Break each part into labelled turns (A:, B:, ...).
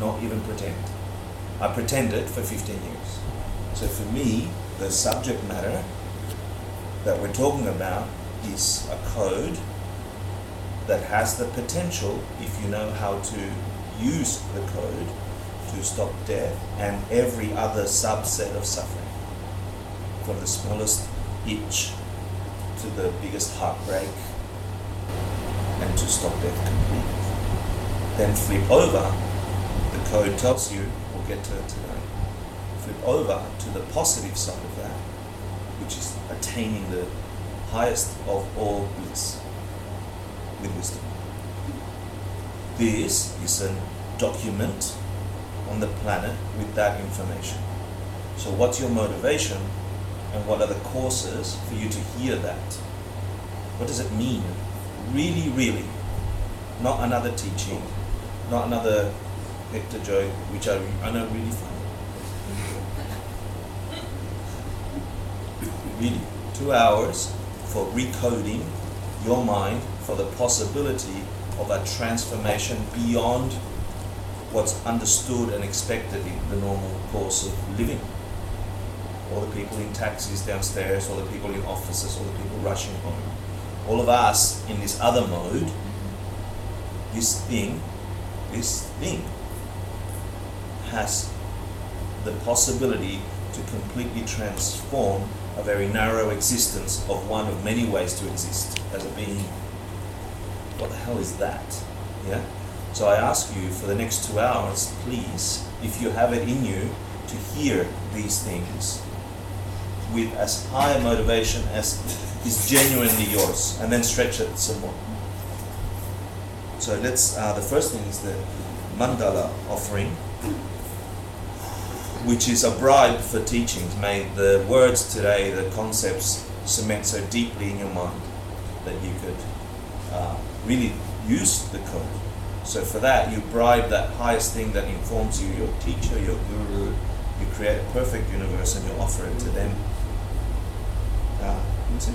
A: not even pretend. I pretended for 15 years. So for me, the subject matter that we're talking about is a code that has the potential, if you know how to use the code, to stop death and every other subset of suffering, from the smallest itch to the biggest heartbreak, and to stop death completely. Then flip over, the code tells you, we'll get to it today, flip over to the positive side of that, which is attaining the highest of all bliss with wisdom. This is a document on the planet with that information. So what's your motivation and what are the causes for you to hear that? What does it mean? Really, really. Not another teaching, not another Hector joke, which I know really funny. Really, 2 hours for recoding your mind for the possibility of a transformation beyond what's understood and expected in the normal course of living. All the people in taxis downstairs, all the people in offices, all the people rushing home. All of us in this other mode, this thing has the possibility to completely transform a very narrow existence of one of many ways to exist as a being. What the hell is that? Yeah? So I ask you for the next 2 hours, please, if you have it in you, to hear these things with as high a motivation as is genuinely yours, and then stretch it some more. So let's, the first thing is the mandala offering, which is a bribe for teachings. May the words today, the concepts, cement so deeply in your mind that you could really use the code. So for that, you bribe that highest thing that informs you, your teacher, your guru. You create a perfect universe and you offer it to them. What's it?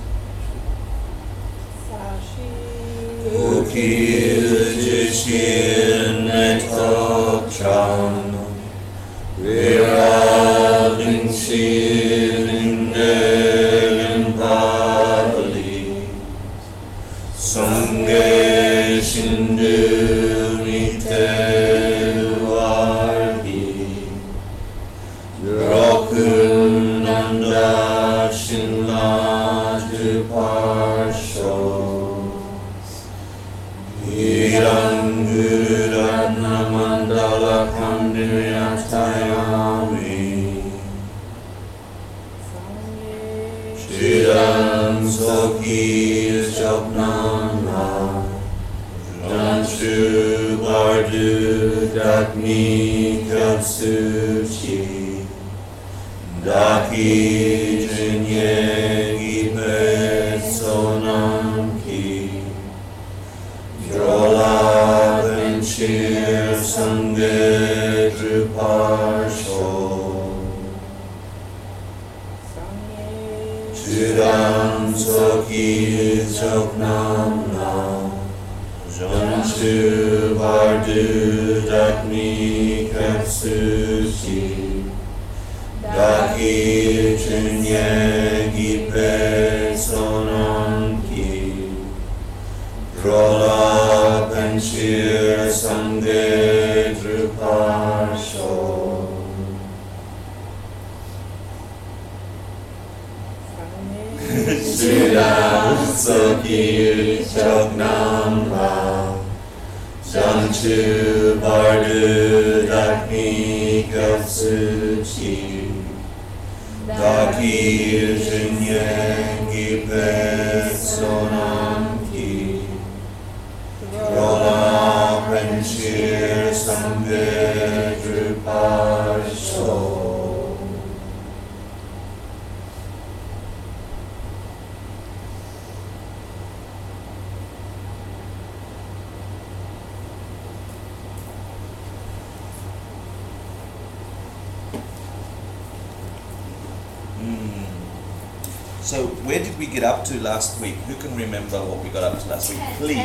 A: So where did we get up to last week? Who can remember what we got up to last week? Please.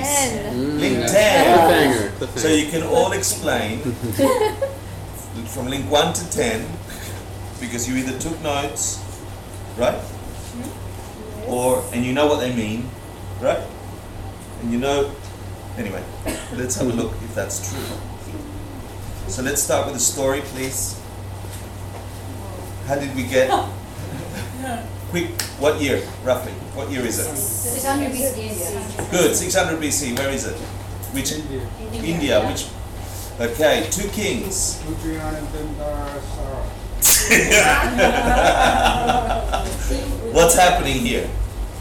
A: Link 10.
B: Cliffhanger.
A: So you can all explain from link 1 to 10, because you either took notes, right? And you know what they mean, right? And you know, anyway, let's have a look if that's true. So let's start with the story, please. How did we get? Quick, what year, roughly? What year is it?
B: 600 BC.
A: Good, 600 BC. Where is it? Which? India. Which? Okay, 2 kings. What's happening here?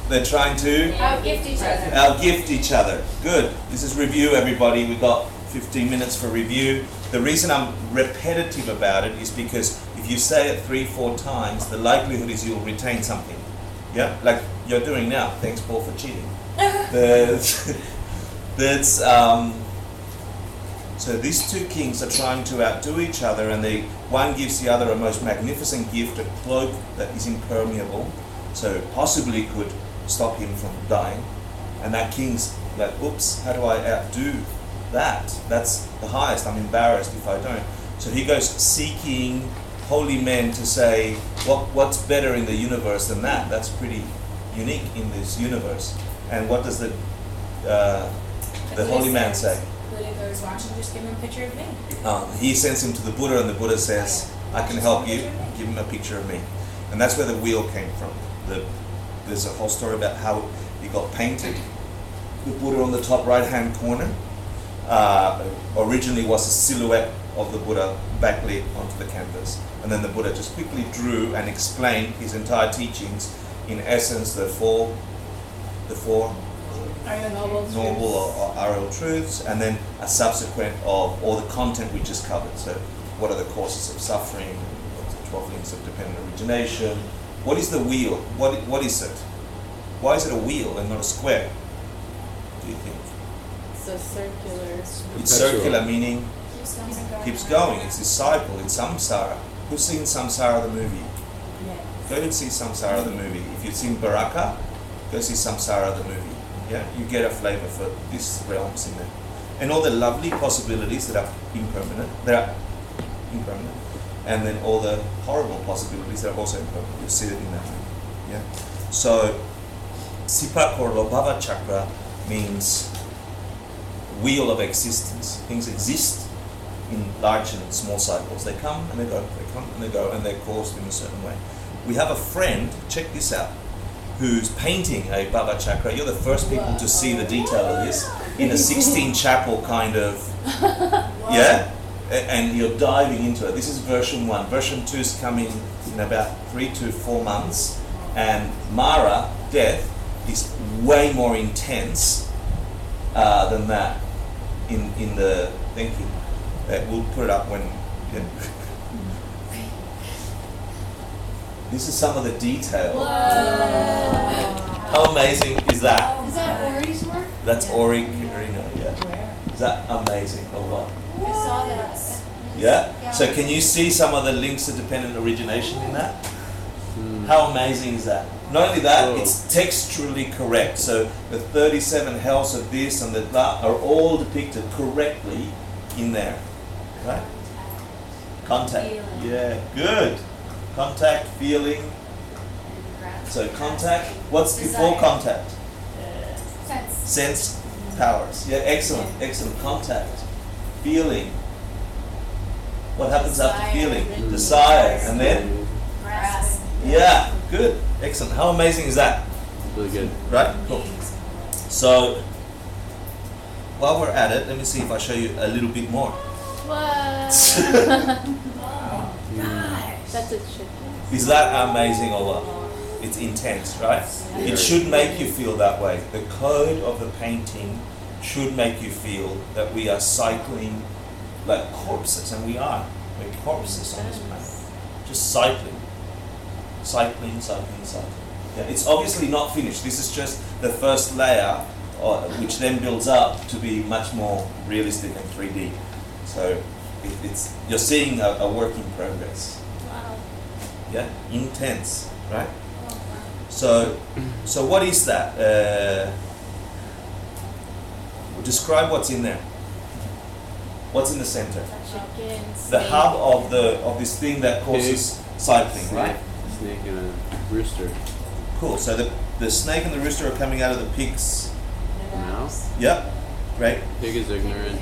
A: They're trying to
B: Outgift each other.
A: outgift each other. Good. This is review, everybody. We've got 15 minutes for review. The reason I'm repetitive about it is because if you say it 3-4 times, the likelihood is you'll retain something. Yeah, like you're doing now. Thanks, Paul, for cheating. So these 2 kings are trying to outdo each other, and one gives the other a most magnificent gift, a cloak that is impermeable, so possibly could stop him from dying. And that king's like, oops, how do I outdo that? That's the highest. I'm embarrassed if I don't. So he goes seeking holy men to say, what's better in the universe than that? That's pretty unique in this universe. And what does the holy man say?
B: Buddha goes, why don't you just give him a picture of me?
A: He sends him to the Buddha, and the Buddha says, I can help you, give him a picture of me. And that's where the wheel came from. There's a whole story about how it got painted. The Buddha on the top right-hand corner originally was a silhouette of the Buddha backlit onto the canvas. And then the Buddha just quickly drew and explained his entire teachings, in essence, the four noble or Ariel truths, and then a subsequent of all the content we just covered. So what are the causes of suffering, what's the 12 links of dependent origination, what is the wheel, what is it? Why is it a wheel and not a square, do you think?
C: It's a circular.
A: It's circular, meaning keeps going, it's a cycle, it's samsara. Who's seen Samsara the movie? Go and see Samsara the movie. If you've seen Baraka, go see Samsara the movie. Yeah, you get a flavor for this realms in there, and all the lovely possibilities that are impermanent. And then all the horrible possibilities that are also impermanent. You'll see it in that movie. Yeah. So, Sipa Korlobhava Chakra means wheel of existence. Things exist in large and small cycles. They come and they go. They come and they go, and they're caused in a certain way. We have a friend. Check this out. Who's painting a Bhava Chakra. You're the first people to see the detail of this in a 16 chapel kind of, yeah? And you're diving into it. This is version 1. Version 2 is coming in about 3 to 4 months. And Mara, death, is way more intense than that in the thinking. We'll put it up when, you know. This is some of the detail.
B: Whoa.
A: How amazing is that?
B: Is that Ori's work?
A: That's Ori Kirino, yeah. Is that amazing or what?
B: I saw that.
A: Yeah? So can you see some of the links to dependent origination in that? How amazing is that? Not only that, it's textually correct. So the 37 hells of this and that are all depicted correctly in there. Right? Contact. Yeah, good. Contact, feeling. So contact. What's before contact? Sense powers. Yeah, excellent, excellent. Contact. Feeling. What happens after feeling? Desire. And then?
B: Grasp.
A: Yeah, good. Excellent. How amazing is that?
D: Really good.
A: Right? Cool. So, while we're at it, let me see if I show you a little bit more.
C: What? That's a chicken.
A: Is that amazing or what? It's intense, right? It should make you feel that way. The code of the painting should make you feel that we are cycling like corpses, and we are. We're corpses on this planet. Just cycling. Cycling. Yeah, it's obviously not finished. This is just the first layer, which then builds up to be much more realistic and 3D. So it's you're seeing a work in progress.
C: Wow.
A: Yeah, intense, right? So what is that? Describe what's in there. What's in the center?
C: Chicken.
A: The
C: snake.
A: hub of this thing that causes cycling, right?
D: Snake and a rooster.
A: Cool. So the snake and the rooster are coming out of the pig's.
D: Now,
A: Yep. Great.
D: pig is ignorant.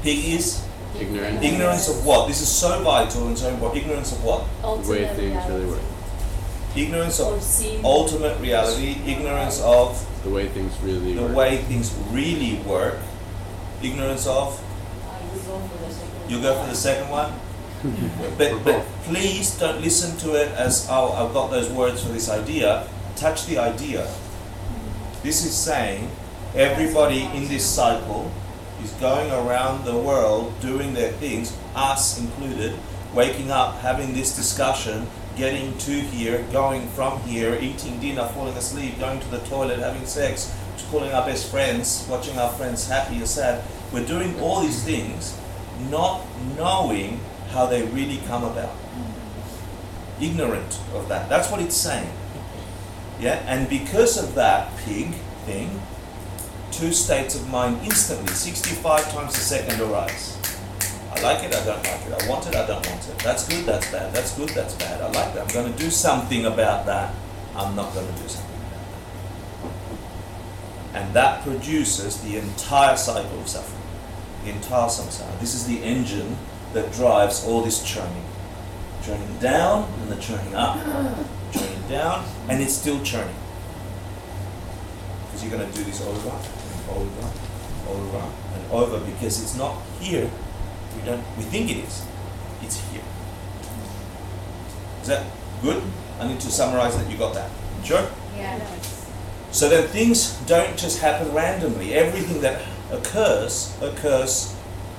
A: Pig is
D: Ignorant.
A: ignorance of what? This is so vital and so important. Ignorance of what?
D: The way
C: Ultimate
D: things really
C: reality.
D: work.
A: Ignorance
B: Or
A: of
B: see.
A: ultimate reality. Ignorance of
D: The way things really
A: the
D: work.
A: way things really work. Ignorance of. You go for the second one. But please don't listen to it as, oh, I've got those words for this idea. Touch the idea. This is saying everybody in this cycle is going around the world doing their things, us included, waking up, having this discussion, getting to here, going from here, eating dinner, falling asleep, going to the toilet, having sex, calling our best friends, watching our friends happy or sad. We're doing all these things not knowing how they really come about. Ignorant of that. That's what it's saying. Yeah, and because of that pig thing, two states of mind instantly, 65 times a second arise. I like it, I don't like it. I want it, I don't want it. That's good, that's bad. That's good, that's bad. I like that. I'm going to do something about that. I'm not going to do something about that. And that produces the entire cycle of suffering. The entire samsara. This is the engine that drives all this churning. Churning down and the churning up. Churning down and it's still churning. Because you're going to do this over and over, over and over because it's not here. We think it is. It's here. Is that good? I need to summarize that you got that. Sure?
B: Yeah.
A: So then things don't just happen randomly. Everything that occurs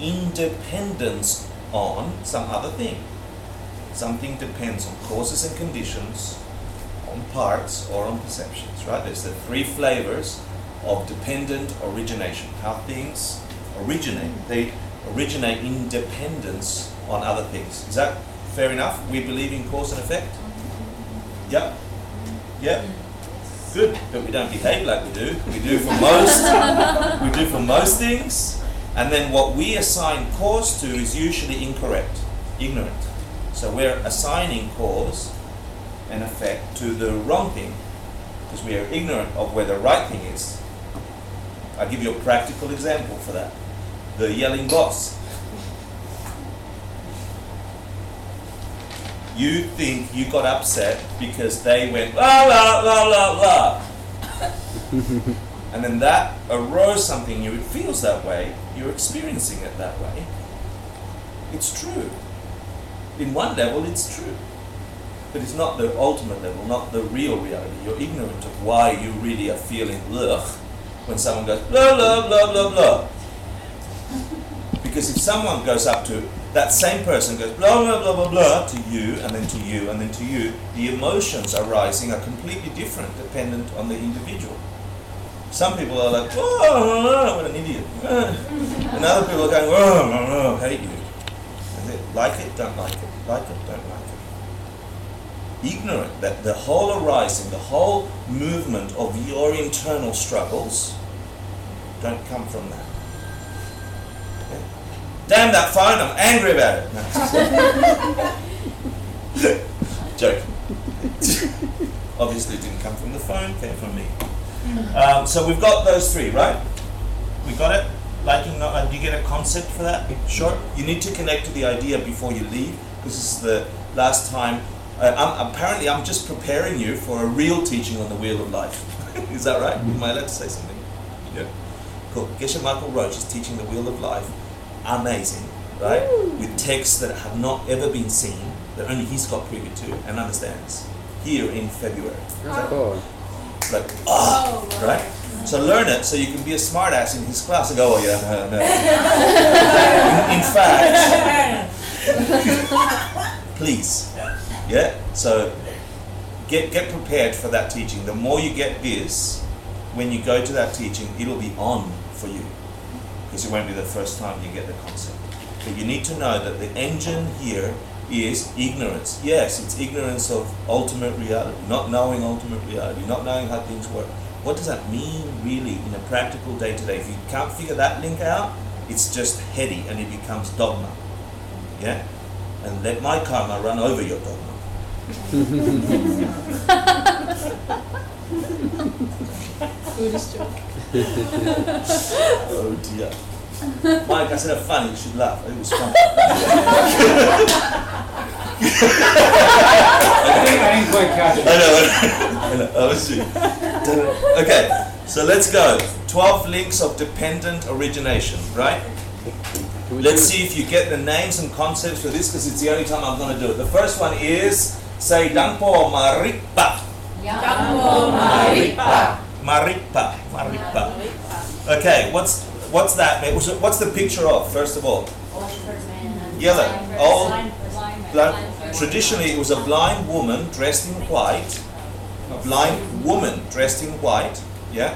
A: independence on some other thing. Something depends on causes and conditions, on parts or on perceptions, right? There's the three flavors of dependent origination. How things originate. They originate in dependence on other things. Is that fair enough? We believe in cause and effect? Yep. Yep. Good, but we don't behave like we do. We do for most things, and then what we assign cause to is usually incorrect, ignorant. So we're assigning cause and effect to the wrong thing because we are ignorant of where the right thing is. I'll give you a practical example for that. The yelling boss. You think you got upset because they went la la la la la. And then that arose something new. It feels that way. You're experiencing it that way. It's true. In one level, it's true. But it's not the ultimate level, not the real reality. You're ignorant of why you really are feeling ugh when someone goes blah blah blah blah blah. Because if someone goes up to that same person goes blah blah blah blah blah to you and then to you and then to you, the emotions arising are completely different dependent on the individual. Some people are like, oh, what an idiot. And other people are going, oh, hate you. And they like it, don't like it. Like it, don't like it. Ignorant that the whole arising, the whole movement of your internal struggles don't come from that. Damn that phone, I'm angry about it. No. Joke. Obviously it didn't come from the phone, it came from me. So we've got those three, right? We got it? Liking, not liking. Do you get a concept for that? Sure. You need to connect to the idea before you leave, because this is the last time. Apparently I'm just preparing you for a real teaching on the wheel of life. Is that right? Am I allowed to say something? Yeah. Cool. Geshe Michael Roach is teaching the wheel of life. Amazing, right? With texts that have not ever been seen, that only he's got privy to and understands. Here in February.
D: Cool.
A: Like,
B: Oh,
A: right? So learn it so you can be a smart ass in his class and go, oh yeah, no. In fact, please, yeah? So get prepared for that teaching. The more you get this, when you go to that teaching, it'll be on for you. Because it won't be the first time you get the concept. But you need to know that the engine here is ignorance. Yes, it's ignorance of ultimate reality, not knowing ultimate reality, not knowing how things work. What does that mean really in a practical day-to-day? If you can't figure that link out, It's just heady and it becomes dogma. Yeah? And let my karma run over your dogma.
C: Buddhist joke.
A: Oh dear. Mike, I said funny, you should laugh. It was funny.
E: I didn't quite catch it.
A: I know. I was okay, so let's go. 12 links of dependent origination, right?
D: Can we
A: Let's
D: do
A: see if you get the names and concepts for this, because it's the only time I'm going to do it. The first one is, say, Dangpo Maripa. Maripa. Okay, what's that? What's the picture of, first of all? Yellow. Old, blind. Traditionally, it was a blind woman dressed in white. A blind woman dressed in white, yeah,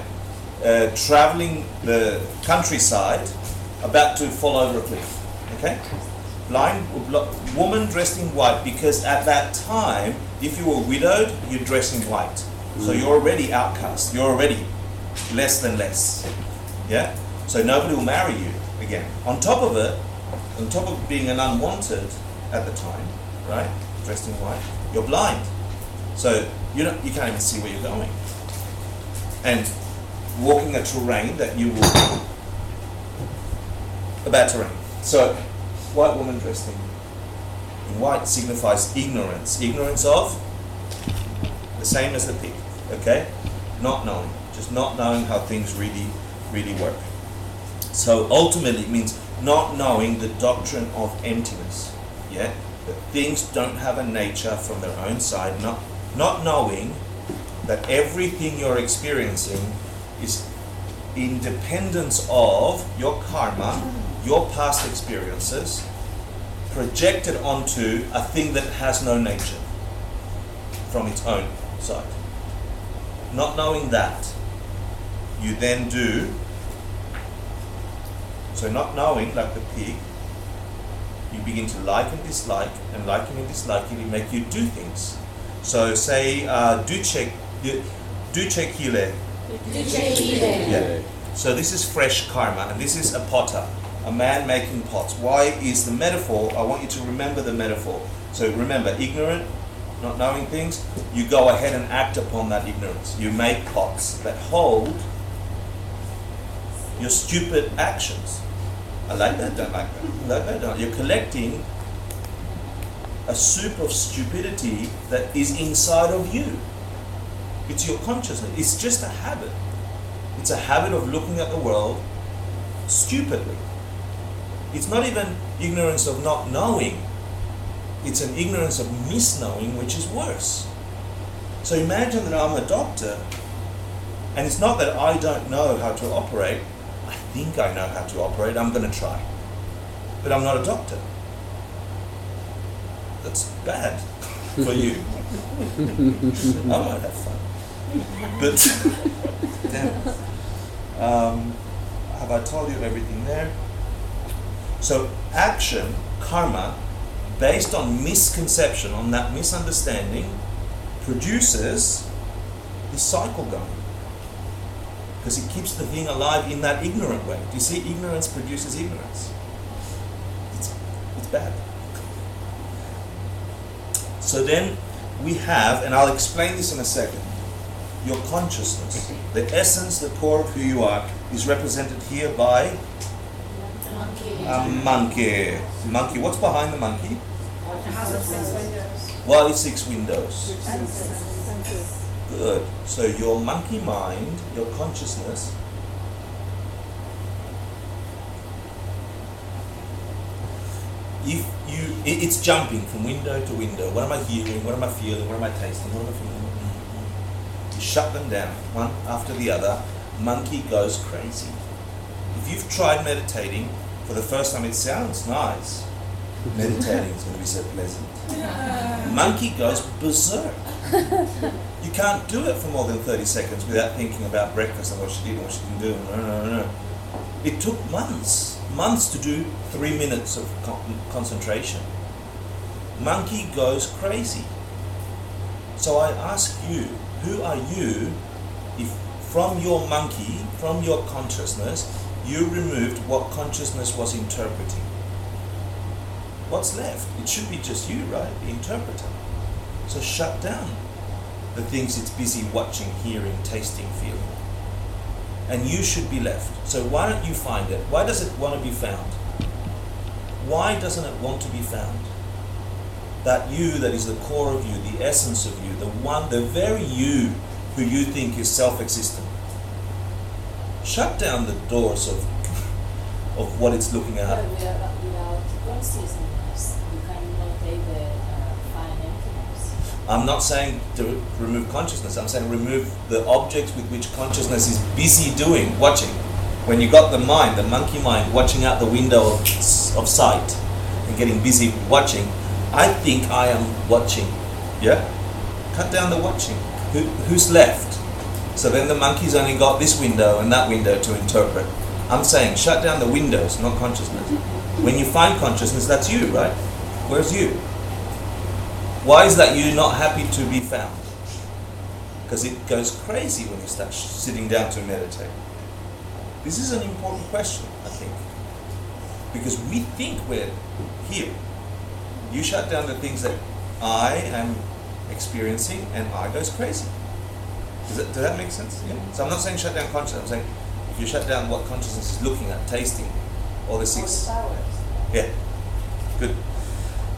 A: traveling the countryside, about to fall over a cliff. Okay, woman dressed in white, because at that time, if you were widowed, you dress in white. So you're already outcast. You're already less than less. Yeah. So nobody will marry you again. On top of it, on top of being an unwanted at the time, right, dressed in white, you're blind. So you can't even see where you're going. And walking a terrain that you will, a bad terrain. So white woman dressed in white signifies ignorance. Ignorance of the same as the pig. Okay? Not knowing. Just not knowing how things really work. So ultimately it means not knowing the doctrine of emptiness. Yeah? That things don't have a nature from their own side. Not knowing that everything you're experiencing is in dependence of your karma, your past experiences, projected onto a thing that has no nature from its own side. Not knowing that, you then do, so not knowing, like the pig, you begin to like and dislike, and liking and disliking will make you do things. So say, duce kile. Yeah. So this is fresh karma, and this is a potter, a man making pots. Why is the metaphor? I want you to remember the metaphor. So remember, ignorant, not knowing things, you go ahead and act upon that ignorance. You make pots that hold your stupid actions. I like that, don't like that. Like that, don't. You're collecting a soup of stupidity that is inside of you. It's your consciousness. It's just a habit. It's a habit of looking at the world stupidly. It's not even ignorance of not knowing. It's an ignorance of misknowing, which is worse. So imagine that I'm a doctor, and it's not that I don't know how to operate. I think I know how to operate. I'm going to try. But I'm not a doctor. That's bad for you. I might have fun. But damn. Have I told you everything there? So action, karma, based on misconception, on that misunderstanding, produces this cycle going. Because it keeps the thing alive in that ignorant way. Do you see? Ignorance produces ignorance. It's bad. So then we have, and I'll explain this in a second, your consciousness. The essence, the core of who you are, is represented here by a monkey. Monkey. What's behind the monkey? Well, it's 6 windows. Good. So your monkey mind, your consciousness, it's jumping from window to window. What am I hearing? What am I feeling? What am I tasting? What am I feeling? You shut them down, one after the other. Monkey goes crazy. If you've tried meditating for the first time, it sounds nice. Meditating is going to be so pleasant. Monkey goes berserk. You can't do it for more than 30 seconds without thinking about breakfast and what she did and what she didn't do. No. It took months to do 3 minutes of concentration. Monkey goes crazy. So I ask you, who are you if from your monkey, from your consciousness, you removed what consciousness was interpreting. What's left? It should be just you, right? The interpreter. So shut down the things it's busy watching, hearing, tasting, feeling. And you should be left. So why don't you find it? Why does it want to be found? Why doesn't it want to be found? That you that is the core of you, the essence of you, the very you who you think is self-existent. Shut down the doors of what it's looking at.
F: But without consciousness, you cannot take the fine emptiness.
A: I'm not saying to remove consciousness. I'm saying remove the objects with which consciousness is busy doing, watching. When you got the mind, the monkey mind, watching out the window of sight and getting busy watching, I think I am watching. Yeah? Cut down the watching. Who's left? So then the monkey's only got this window and that window to interpret. I'm saying shut down the windows, not consciousness. When you find consciousness, that's you, right? Where's you? Why is that you not happy to be found? Because it goes crazy when you start sitting down to meditate. This is an important question, I think. Because we think we're here. You shut down the things that I am experiencing and I goes crazy. Does that make sense? Yeah. So I'm not saying shut down consciousness. I'm saying if you shut down what consciousness is looking at, tasting, all the six.
F: All the powers.
A: Yeah. Good.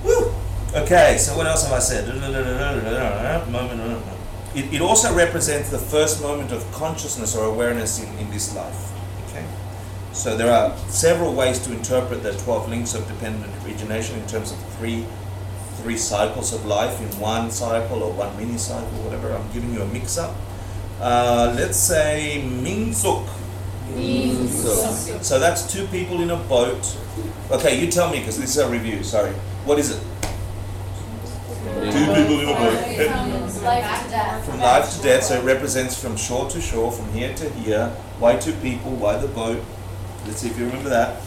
A: Woo. Okay. So what else have I said? It also represents the first moment of consciousness or awareness in this life. Okay. So there are several ways to interpret the 12 links of dependent origination in terms of three cycles of life in one cycle or one mini cycle, whatever. I'm giving you a mix-up. Let's say Mingsuk. So that's two people in a boat. Okay, you tell me because this is a review. Sorry. What is it? Two people in a boat.
F: From life to death.
A: From life to death. So it represents from shore to shore, from here to here. Why two people? Why the boat? Let's see if you remember that.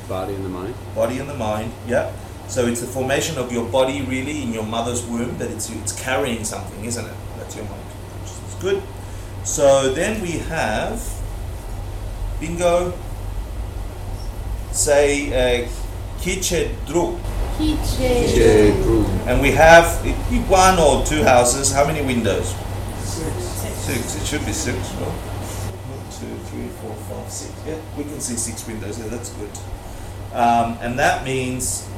D: Body and the mind.
A: Body and the mind. Yeah. So it's the formation of your body really in your mother's womb that it's carrying something, isn't it? That's your mind. It's good. So then we have bingo. Say Kichedru. And we have one or two houses. How many windows? Six. It should be six. Well, 1, 2, 3, 4, 5, 6. Yeah, we can see 6 windows. Yeah, that's good. And that means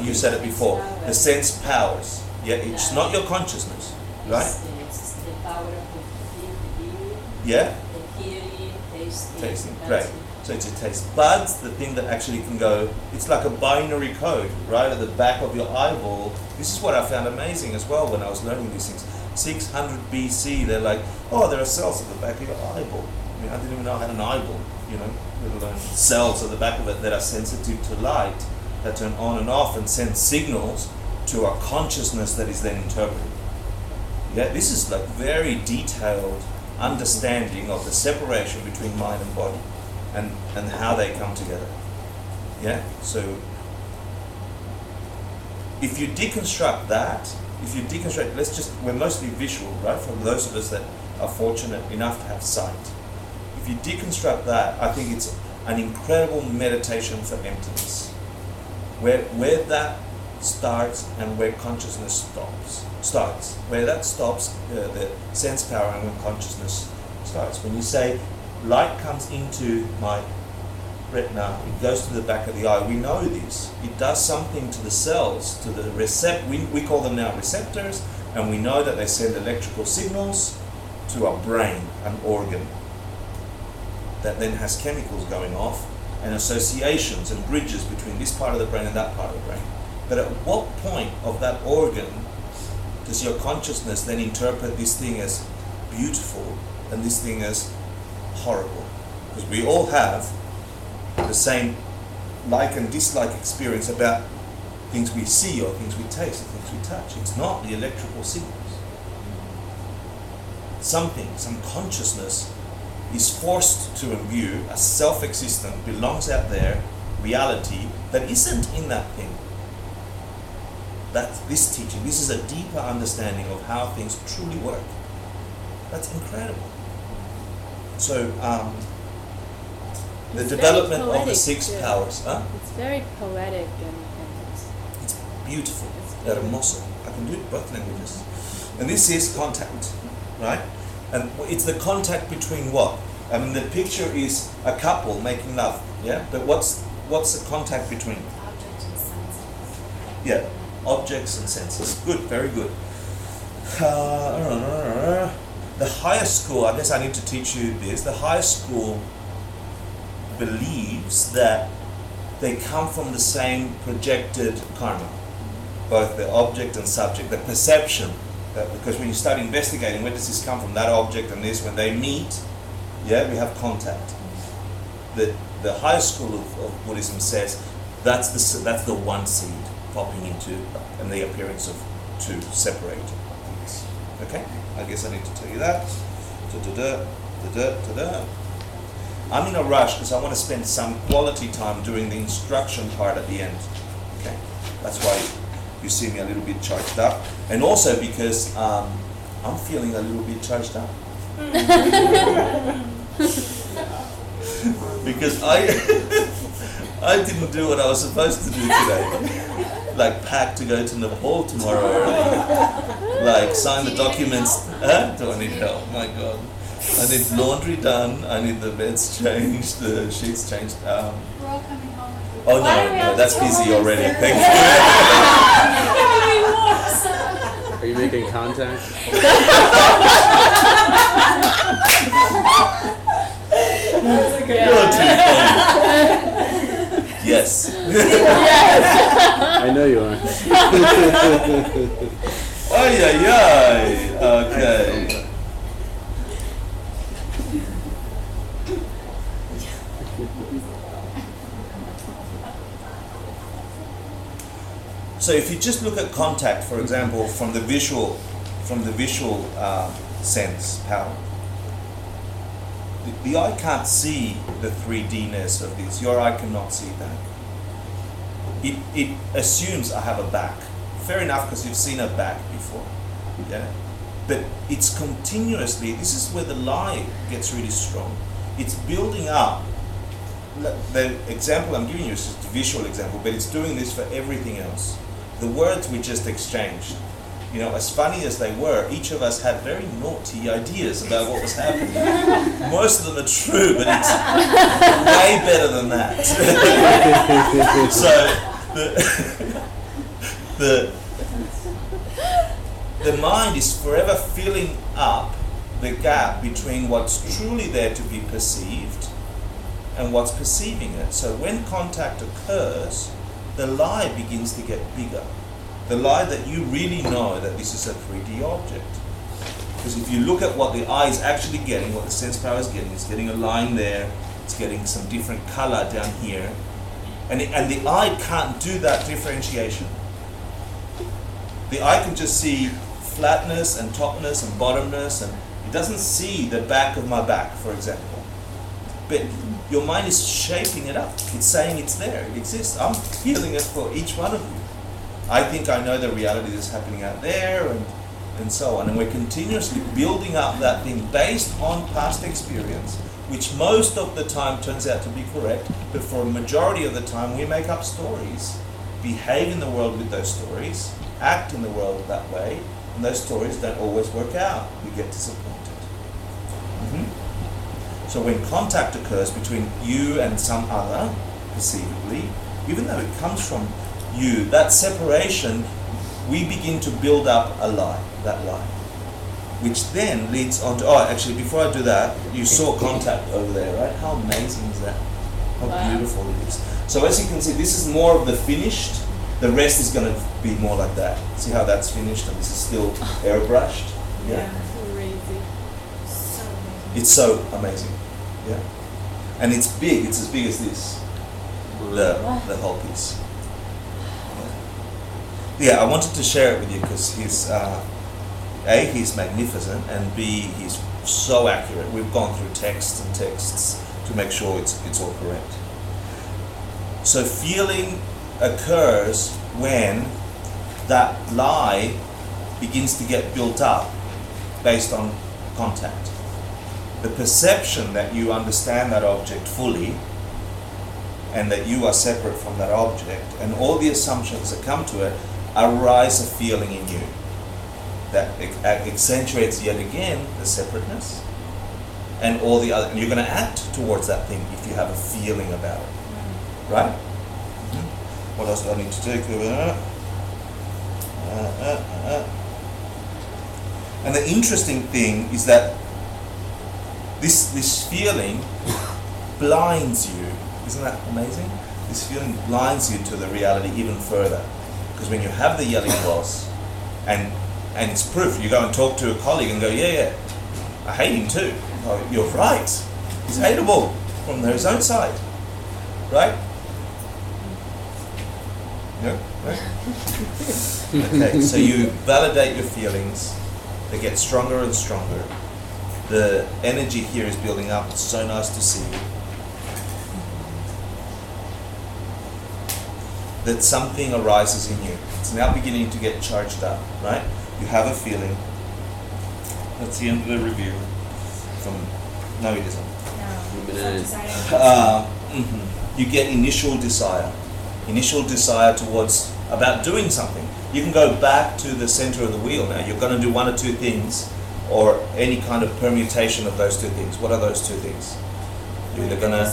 A: you said it before. The sense powers. Yeah, it's not your consciousness, right?
F: It's the power of the feeling,
A: Yeah.
F: the hearing, tasting.
A: Tasting.
F: That's
A: Great.
F: it.
A: So it's your taste buds, the thing that actually can go. It's like a binary code, right at the back of your eyeball. This is what I found amazing as well when I was learning these things. 600 BC, they're like, oh, there are cells at the back of your eyeball. I mean, I didn't even know I had an eyeball, let alone cells at the back of it that are sensitive to light, that turn on and off and send signals to a consciousness that is then interpreted. Yeah, this is like very detailed understanding of the separation between mind and body and how they come together. Yeah, so if you deconstruct that, we're mostly visual, right? For those of us that are fortunate enough to have sight. If you deconstruct that, I think it's an incredible meditation for emptiness. Where that starts and where consciousness starts. Where that stops, the sense power and when consciousness starts. When you say light comes into my retina, it goes to the back of the eye. We know this. It does something to the cells, to the we call them now receptors, and we know that they send electrical signals to our brain, an organ, that then has chemicals going off and associations and bridges between this part of the brain and that part of the brain. But at what point of that organ does your consciousness then interpret this thing as beautiful and this thing as horrible? Because we all have the same like and dislike experience about things we see or things we taste or things we touch. It's not the electrical signals. Some consciousness is forced to imbue a self-existent, belongs out there, reality that isn't in that thing. That's this teaching. This is a deeper understanding of how things truly work. That's incredible. So, The
C: It's very
A: development of the
C: poetic,
A: six
C: too.
A: powers. Huh?
C: It's very poetic and
A: It's beautiful.
C: It's
A: Hermoso. I can do it both languages. And this is contact, right? And it's the contact between what? I mean, the picture is a couple making love, yeah? But what's the contact between?
F: Object and senses.
A: Yeah, objects and senses. Good, very good. The higher school, I guess I need to teach you this. The higher school believes that they come from the same projected karma, both the object and subject, the perception. Because when you start investigating, where does this come from? That object and this, when they meet, yeah, we have contact. The higher school of Buddhism says that's the one seed popping into and the appearance of two separate things. Okay? I guess I need to tell you that. I'm in a rush because I want to spend some quality time doing the instruction part at the end. Okay? That's why you see me a little bit charged up. And also because I'm feeling a little bit charged up. Because I didn't do what I was supposed to do today. Like pack to go to Nepal tomorrow early. Like sign the documents. Do I need help? My God. I need laundry done. I need the beds changed, the sheets changed.
B: We're all coming home with
A: Oh no, that's busy already. Thank
D: Are you making contact?
A: you. You're too funny. Yes.
D: I know you are.
A: Ay, ay, ay. Okay. So if you just look at contact, for example, from the visual sense power, the eye can't see the 3D-ness of this. Your eye cannot see that. It assumes I have a back. Fair enough, because you've seen a back before. Yeah? But it's continuously, this is where the lie gets really strong. It's building up. The example I'm giving you is just a visual example, but it's doing this for everything else. The words we just exchanged, you know, as funny as they were, each of us had very naughty ideas about what was happening. Most of them are true, but it's way better than that. So the mind is forever filling up the gap between what's truly there to be perceived and what's perceiving it. So when contact occurs, the lie begins to get bigger. The lie that you really know that this is a 3D object. Because if you look at what the eye is actually getting, what the sense power is getting, it's getting a line there, it's getting some different color down here, and the eye can't do that differentiation. The eye can just see flatness and topness and bottomness, and it doesn't see the back of my back, for example. But your mind is shaping it up. It's saying it's there, it exists. I'm feeling it for each one of you. I think I know the reality that's happening out there, and so on. And we're continuously building up that thing based on past experience, which most of the time turns out to be correct, but for a majority of the time we make up stories, behave in the world with those stories, act in the world that way, and those stories don't always work out. We get disappointed. So when contact occurs between you and some other, perceivably, even though it comes from you, that separation, we begin to build up a lie, that lie. Which then leads on to, actually before I do that, you saw contact over there, right? How amazing is that? How beautiful it is. So as you can see, this is more of the finished, the rest is going to be more like that. See how that's finished and this is still airbrushed? Yeah.
C: Crazy.
B: so amazing.
A: It's so amazing. Yeah. And it's big, it's as big as this. The whole piece. Yeah, I wanted to share it with you because he's he's magnificent, and B, he's so accurate. We've gone through texts and texts to make sure it's all correct. So feeling occurs when that lie begins to get built up based on contact. The perception that you understand that object fully and that you are separate from that object, and all the assumptions that come to it arise a feeling in you that accentuates yet again the separateness and all the other, and you're going to act towards that thing if you have a feeling about it, right? What else do I need to do? And the interesting thing is that this feeling blinds you. Isn't that amazing? This feeling blinds you to the reality even further. Because when you have the yelling boss, and it's proof, you go and talk to a colleague and go, yeah, I hate him too. Oh, you're right. He's hateable from his own side. Right? Yeah? Right? Okay, so you validate your feelings. They get stronger and stronger. The energy here is building up. It's so nice to see. That something arises in you. It's now beginning to get charged up, right? You have a feeling. That's the end of the review. No, it isn't. You get initial desire towards about doing something. You can go back to the center of the wheel now. You're going to do one or two things, or any kind of permutation of those two things. What are those two things? You're either going to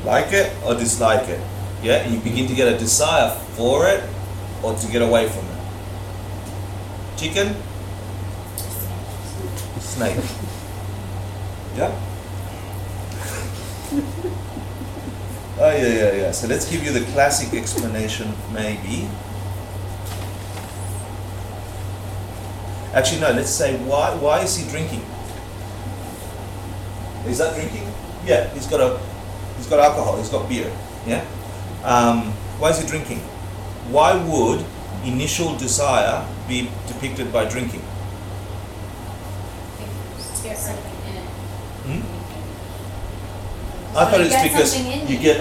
A: like it or dislike it. Yeah, and you begin to get a desire for it or to get away from it. Chicken? Snake. Yeah? Oh, yeah. So let's give you the classic explanation, maybe. Actually, no, let's say, why is he drinking? Is that drinking? Yeah, he's got alcohol, he's got beer. Yeah? Why is he drinking? Why would initial desire be depicted by drinking? I thought it's because you get,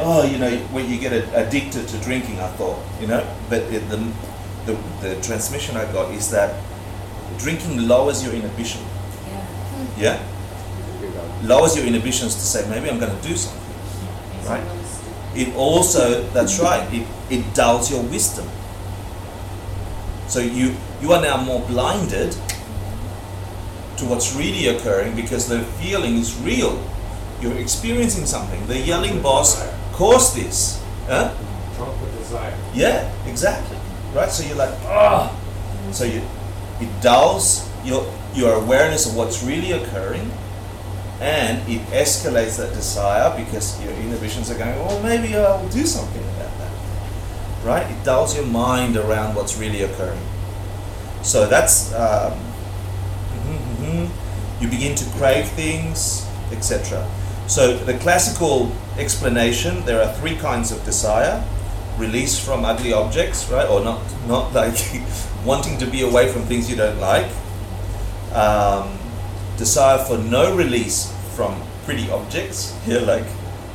A: when you get addicted to drinking, I thought, but the transmission I got is that drinking lowers your inhibition. Yeah? Lowers your inhibitions to say, maybe I'm going to do something. Right? It also, that's right, it dulls your wisdom. So you are now more blinded to what's really occurring because the feeling is real. You're experiencing something. The yelling boss caused this. Huh?
E: Drunk with desire.
A: Yeah, exactly. Right? So you're like, ah. So it dulls your awareness of what's really occurring, and it escalates that desire because your inhibitions are going, well, maybe I'll do something about that. Right? It dulls your mind around what's really occurring. So that's, you begin to crave things, etc. So the classical explanation, there are three kinds of desire. Release from ugly objects, right? Or not like wanting to be away from things you don't like. Desire for no release from pretty objects, like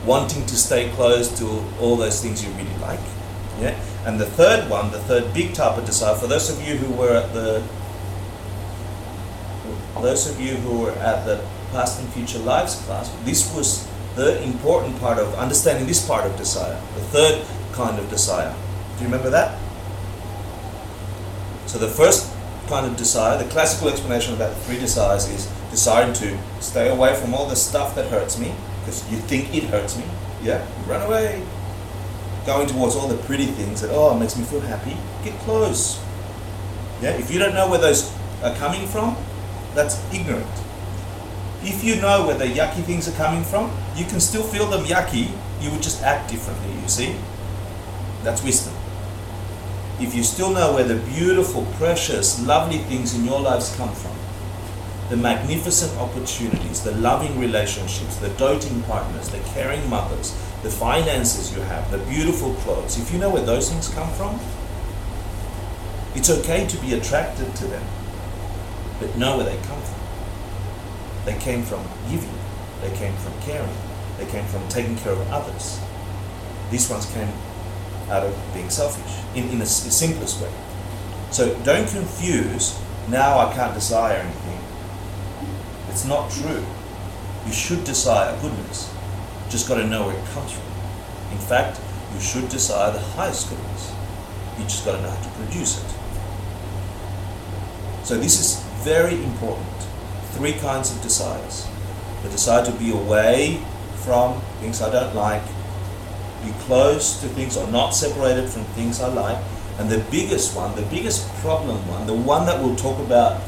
A: wanting to stay close to all those things you really like. Yeah. And the third one, the third big type of desire, for those of you who were at the Past and Future Lives class, this was the important part of understanding this part of desire, the third kind of desire. Do you remember that? So the first kind of desire, the classical explanation about the three desires is desiring to stay away from all the stuff that hurts me, because you think it hurts me. Yeah, run away. Going towards all the pretty things that, it makes me feel happy, get close. Yeah, if you don't know where those are coming from, that's ignorant. If you know where the yucky things are coming from, you can still feel them yucky, you would just act differently, you see? That's wisdom. If you still know where the beautiful, precious, lovely things in your lives come from, the magnificent opportunities, the loving relationships, the doting partners, the caring mothers, the finances you have, the beautiful clothes, if you know where those things come from, it's okay to be attracted to them, but know where they come from. They came from giving, they came from caring, they came from taking care of others. These ones came out of being selfish, in the simplest way. So don't confuse, now I can't desire anything. It's not true. You should desire goodness. Just got to know where it comes from. In fact, you should desire the highest goodness. You just got to know how to produce it. So this is very important. 3 kinds of desires. The desire to be away from things I don't like, be close to things or not separated from things I like, and the biggest one, the biggest problem one, the one that we'll talk about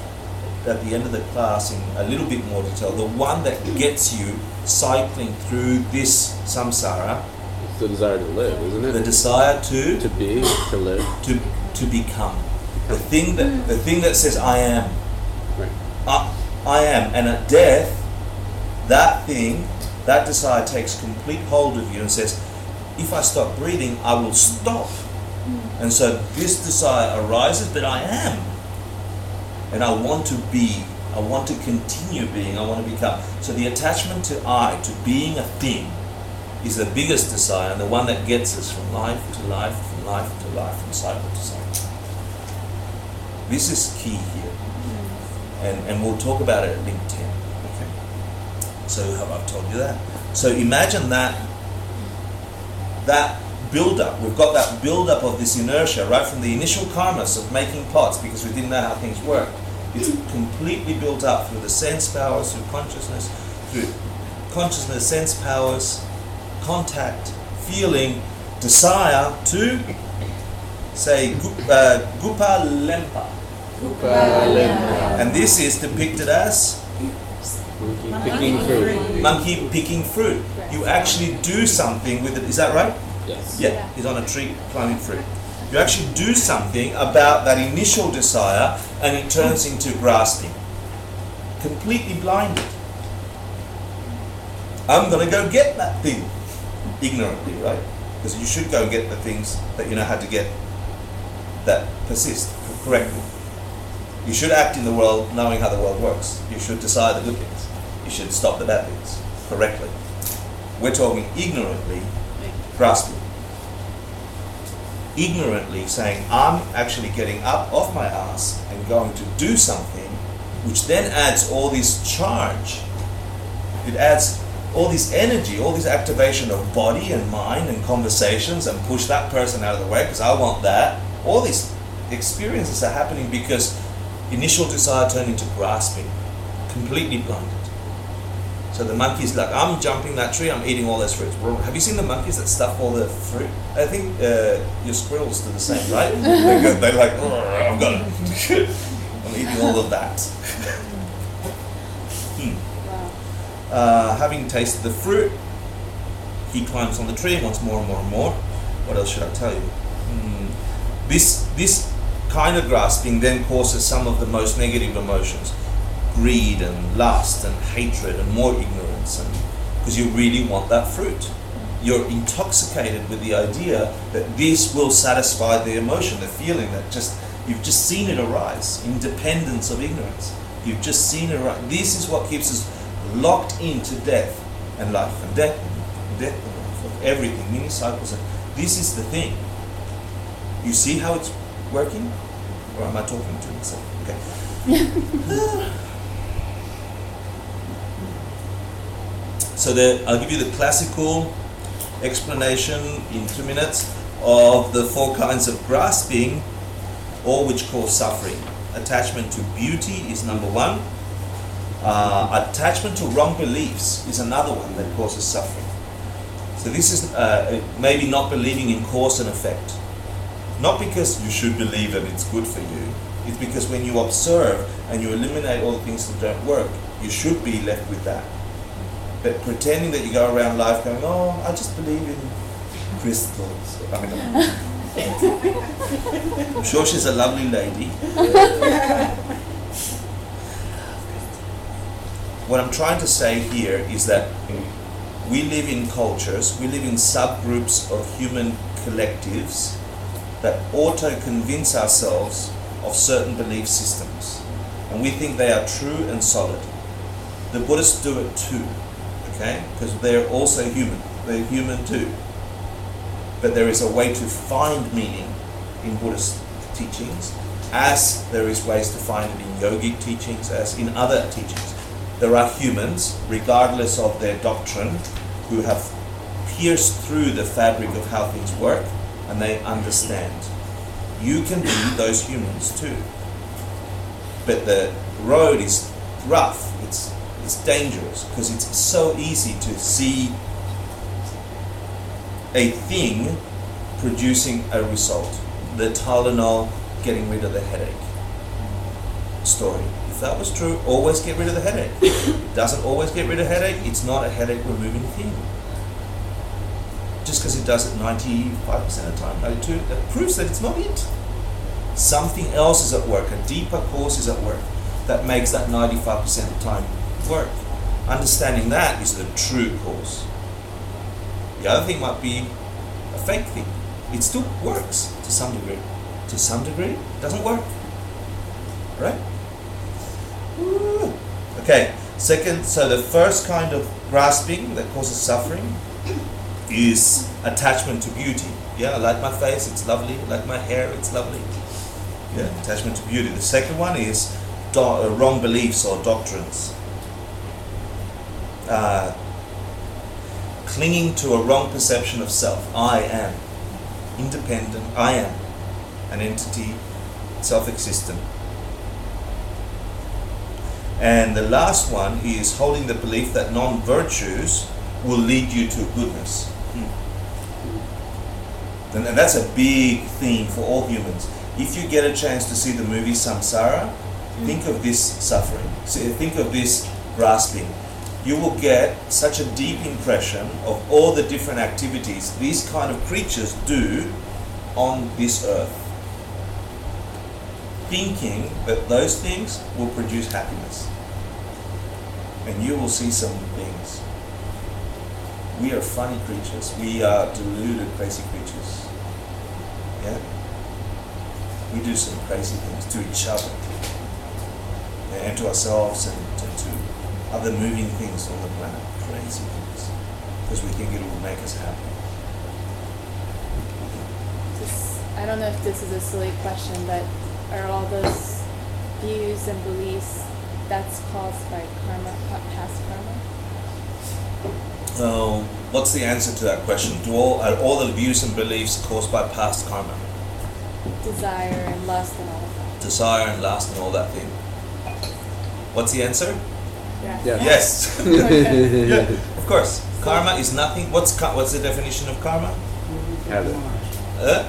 A: at the end of the class in a little bit more detail, the one that gets you cycling through this samsara,
D: It's the desire to live, isn't it?
A: the desire
D: To be, to live.
A: to become. The thing that says I am.
D: Right.
A: I am, and at death, that thing, that desire takes complete hold of you and says, if I stop breathing, I will stop. And so this desire arises, but I am. And I want to be, I want to continue being, I want to become. So the attachment to I, to being a thing, is the biggest desire and the one that gets us from life to life, from life to life, from cycle to cycle. This is key here. And we'll talk about it at link 10. Okay. So I've told you that. So imagine that build-up. We've got that build-up of this inertia right from the initial karmas of making pots because we didn't know how things worked. It's completely built up through the sense powers, through consciousness, sense powers, contact, feeling, desire to say Gupa Lempa. And this is depicted as
D: Monkey picking fruit.
A: monkey picking fruit. You actually do something with it. Is that right?
D: Yes.
A: Yeah, he's on a tree climbing fruit. You actually do something about that initial desire and it turns into grasping. Completely blinded. I'm going to go get that thing. Ignorantly, right? Because you should go and get the things that you know how to get that persist correctly. You should act in the world knowing how the world works. You should desire the good things. You should stop the bad things correctly. We're talking ignorantly, grasping. Ignorantly saying, I'm actually getting up off my ass and going to do something, which then adds all this charge. It adds all this energy, all this activation of body and mind and conversations and push that person out of the way because I want that. All these experiences are happening because initial desire turned into grasping, completely blinded. So the monkey's like, I'm jumping that tree, I'm eating all those fruits. Have you seen the monkeys that stuff all the fruit? I think your squirrels do the same, right? They're like, I'm gonna, I'm eating all of that. Having tasted the fruit, he climbs on the tree, wants more and more and more. What else should I tell you? This kind of grasping then causes some of the most negative emotions. Greed and lust and hatred and more ignorance, and because you really want that fruit. You're intoxicated with the idea that this will satisfy the emotion, the feeling that you've just seen it arise, independence of ignorance. You've just seen it arise. This is what keeps us locked into death and life and death and life of everything, mini cycles. This is the thing. You see how it's working? Or am I talking to myself? Okay. So I'll give you the classical explanation in 2 minutes of the 4 kinds of grasping, all which cause suffering. Attachment to beauty is number 1. Attachment to wrong beliefs is another one that causes suffering. So this is maybe not believing in cause and effect. Not because you should believe that it's good for you. It's because when you observe and you eliminate all the things that don't work, you should be left with that. But pretending that you go around life going, oh, I just believe in crystals. I mean, I'm sure she's a lovely lady. What I'm trying to say here is that we live in cultures, we live in subgroups of human collectives that auto-convince ourselves of certain belief systems. And we think they are true and solid. The Buddhists do it too. Okay? Because they're also human. They're human too. But there is a way to find meaning in Buddhist teachings, as there is ways to find it in yogic teachings, as in other teachings. There are humans, regardless of their doctrine, who have pierce through the fabric of how things work and they understand. You can be those humans too. But the road is rough, it's dangerous, because it's so easy to see a thing producing a result. The Tylenol getting rid of the headache story. If that was true, always get rid of the headache. It doesn't always get rid of headache, it's not a headache removing thing. Just because it does it 95% of the time, 92%, that proves that it's not it. Something else is at work, a deeper cause is at work that makes that 95% of the time work. Understanding that is the true cause. The other thing might be a fake thing. It still works to some degree. To some degree, it doesn't work. Right? Woo. Okay, second, so the first kind of grasping that causes suffering is attachment to beauty. Yeah, I like my face, it's lovely. I like my hair, it's lovely. Yeah, attachment to beauty. The second one is wrong beliefs or doctrines. Clinging to a wrong perception of self. I am independent. I am an entity, self-existent. And the last one is holding the belief that non-virtues will lead you to goodness. And that's a big theme for all humans. If you get a chance to see the movie Samsara, think of this suffering. Think of this grasping. You will get such a deep impression of all the different activities these kind of creatures do on this earth, thinking that those things will produce happiness. And you will see some things. We are funny creatures. We are deluded, crazy creatures. Yeah? We do some crazy things to each other, and to ourselves, and to other moving things on the planet. Crazy things. Because we think it will make us happy.
C: I don't know if this is a silly question, but are all those views and beliefs that's caused by karma, past karma?
A: What's the answer to that question? Are all the views and beliefs caused by past karma?
C: Desire and lust and all of that.
A: Desire and lust and all that thing. What's the answer?
C: Yeah.
A: Yes. Yeah, of course. Karma is nothing. What's the definition of karma?
D: Habit.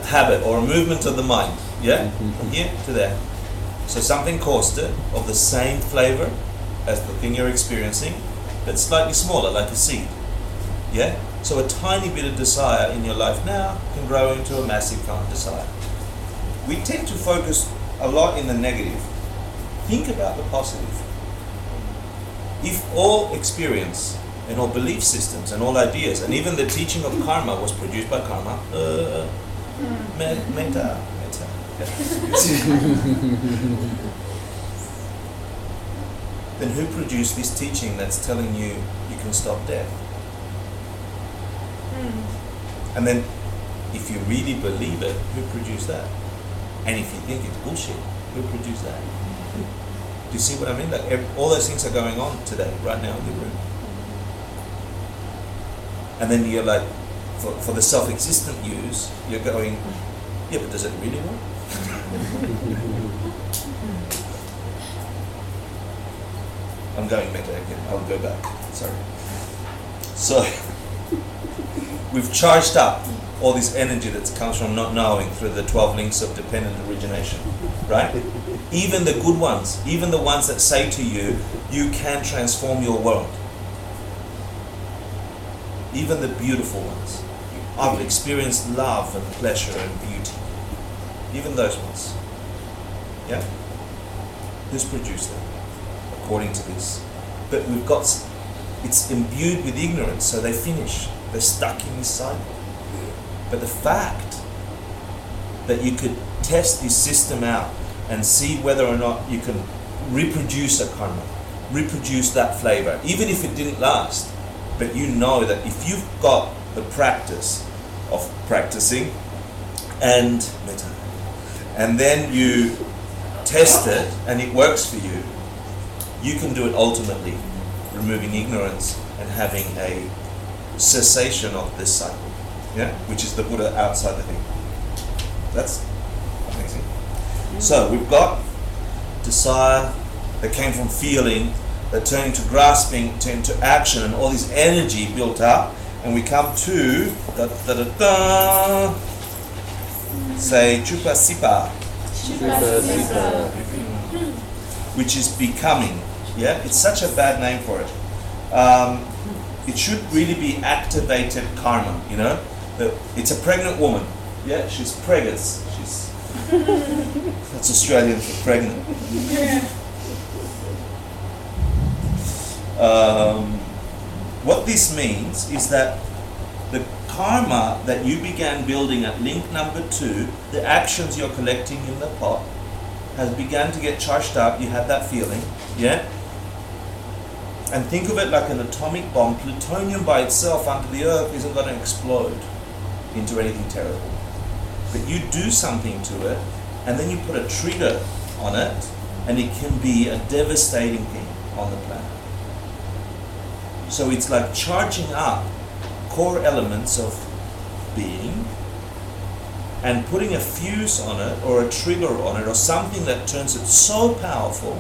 A: Habit or a movement of the mind. Yeah? From here to there. So something caused it of the same flavor as the thing you're experiencing, but slightly smaller, like a seed. Yeah? So a tiny bit of desire in your life now can grow into a massive kind of desire. We tend to focus a lot in the negative. Think about the positive. If all experience and all belief systems and all ideas and even the teaching of karma was produced by karma, meta. Then who produced this teaching that's telling you you can stop death? And then if you really believe it, who produced that? And if you think it's bullshit, who produced that? Do you see what I mean? Like all those things are going on today, right now in the room. And then you're like, for the self-existent use, you're going, yeah, but does it really work? I'm going meta again. I'll go back. Sorry. So we've charged up all this energy that comes from not knowing through the 12 links of dependent origination, right? Even the good ones, even the ones that say to you, you can transform your world. Even the beautiful ones. I've experienced love and pleasure and beauty. Even those ones. Yeah? Who's produced them? According to this. But we've got, it's imbued with ignorance, so they finish. They're stuck in this cycle. But the fact that you could test this system out and see whether or not you can reproduce a karma, reproduce that flavor, even if it didn't last, but you know that if you've got the practice of practicing and then you test it and it works for you, you can do it ultimately, removing ignorance and having a cessation of this cycle, yeah, which is the Buddha outside the thing. That's amazing. So we've got desire that came from feeling, that turned into grasping, turned into action, and all this energy built up, and we come to say chupa sipa, which is becoming. Yeah, it's such a bad name for it. It should really be activated karma. You know, it's a pregnant woman. Yeah, she's preggers. She's that's Australian for pregnant. What this means is that the karma that you began building at link number 2, the actions you're collecting in the pot, has begun to get charged up. You have that feeling, yeah? And think of it like an atomic bomb. Plutonium by itself under the earth isn't going to explode into anything terrible. But you do something to it, and then you put a trigger on it, and it can be a devastating thing on the planet. So it's like charging up core elements of being and putting a fuse on it or a trigger on it or something that turns it so powerful,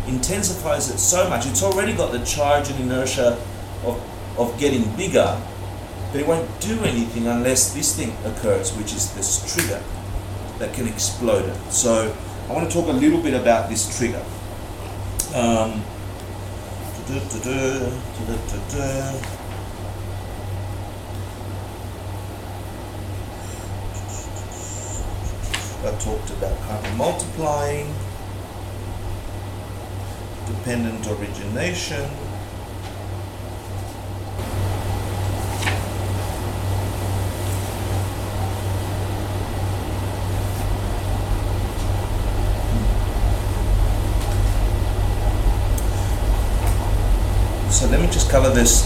A: intensifies it so much. It's already got the charge and inertia of getting bigger, but it won't do anything unless this thing occurs, which is this trigger that can explode it. So I want to talk a little bit about this trigger. I talked about karma multiplying, dependent origination, so let me just cover this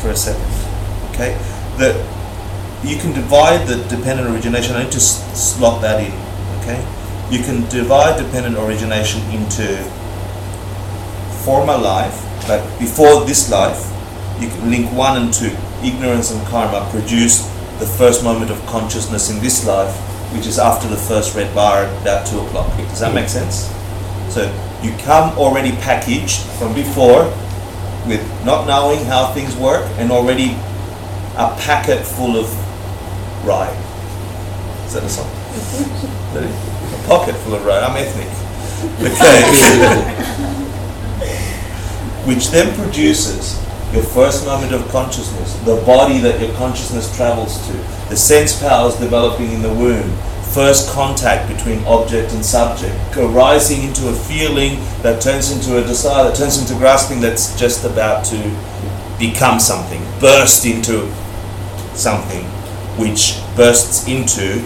A: for a second, okay? You can divide the dependent origination. I need to slot that in, okay? You can divide dependent origination into former life, like before this life. You can link 1 and 2. Ignorance and karma produce the first moment of consciousness in this life, which is after the first red bar at about 2 o'clock. Does that make sense? So you come already packaged from before with not knowing how things work and already a packet full of rye. Is that a song? A pocket full of rye. I'm ethnic. Okay. Which then produces your first moment of consciousness, the body that your consciousness travels to, the sense powers developing in the womb, first contact between object and subject, arising into a feeling that turns into a desire, that turns into grasping, that's just about to become something, burst into something, which bursts into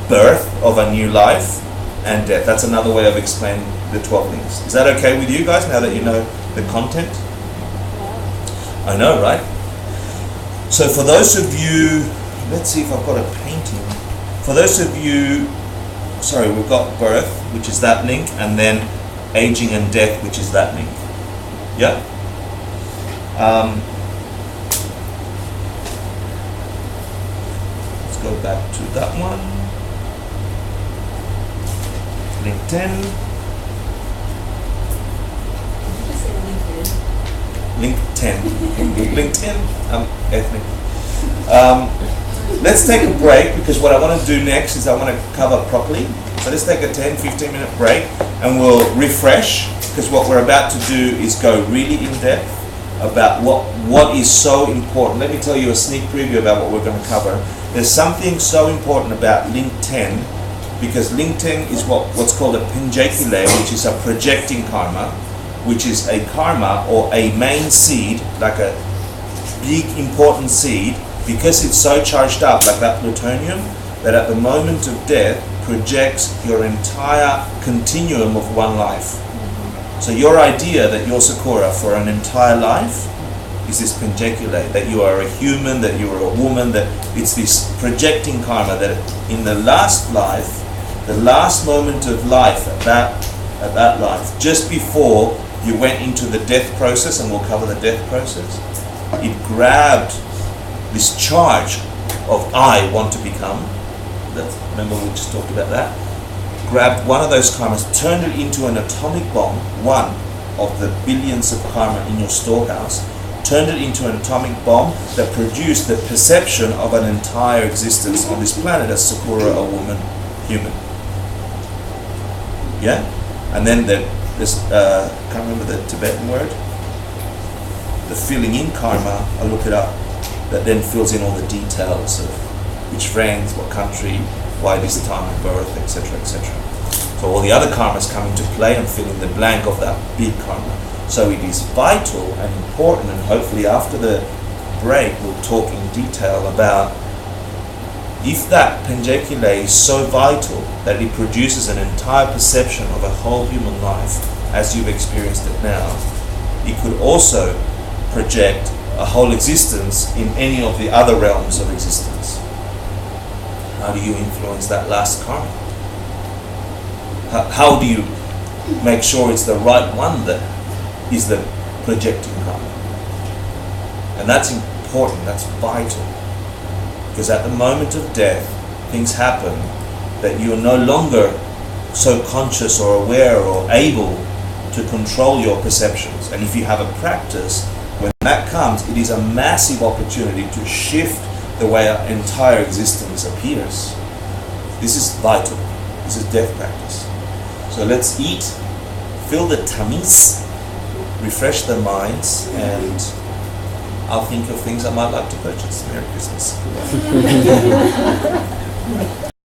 A: birth of a new life and death. That's another way of explaining the 12 things. Is that okay with you guys now that you know the content? I know, right? So for those of you, let's see if I've got a painting. For those of you, we've got birth, which is that link, and then aging and death, which is that link. Yeah? Let's go back to that one. Link 10.
F: Did you say LinkedIn?
A: Link 10. Link 10. I'm ethnic. Let's take a break, because what I want to do next is I want to cover properly. So let's take a 10-15 minute break and we'll refresh, because what we're about to do is go really in depth about what is so important. Let me tell you a sneak preview about what we're going to cover. There's something so important about link 10, because link 10 is what's called a pinjacule, which is a projecting karma, which is a karma or a main seed, like a big important seed, because it's so charged up like that plutonium, that at the moment of death projects your entire continuum of one life. So your idea that you're Sakura for an entire life is this pinjacule, that you are a human, that you are a woman, that it's this projecting karma, that in the last life, the last moment of life at that life, just before you went into the death process, and we'll cover the death process, it grabbed this charge of I want to become. Remember we just talked about that? Grabbed one of those karmas, turned it into an atomic bomb, one of the billions of karma in your storehouse, turned it into an atomic bomb that produced the perception of an entire existence on this planet as Sakura, a woman, human. Yeah? And then there's, I can't remember the Tibetan word, the filling in karma, I'll look it up, that then fills in all the details of which friends, what country, why this time of birth, etc., etc. So all the other karmas come into play and fill in the blank of that big karma. So it is vital and important, and hopefully after the break we'll talk in detail about if that penjecule is so vital that it produces an entire perception of a whole human life as you've experienced it now, it could also project a whole existence in any of the other realms of existence. How do you influence that last karma? How do you make sure it's the right one that is the projecting karma? And that's important, that's vital. Because at the moment of death, things happen that you are no longer so conscious or aware or able to control your perceptions. And if you have a practice, when that comes, it is a massive opportunity to shift the way our entire existence appears. This is vital. This is death practice. So let's eat, fill the tummies, refresh the minds, and I'll think of things I might like to purchase. Merry Christmas.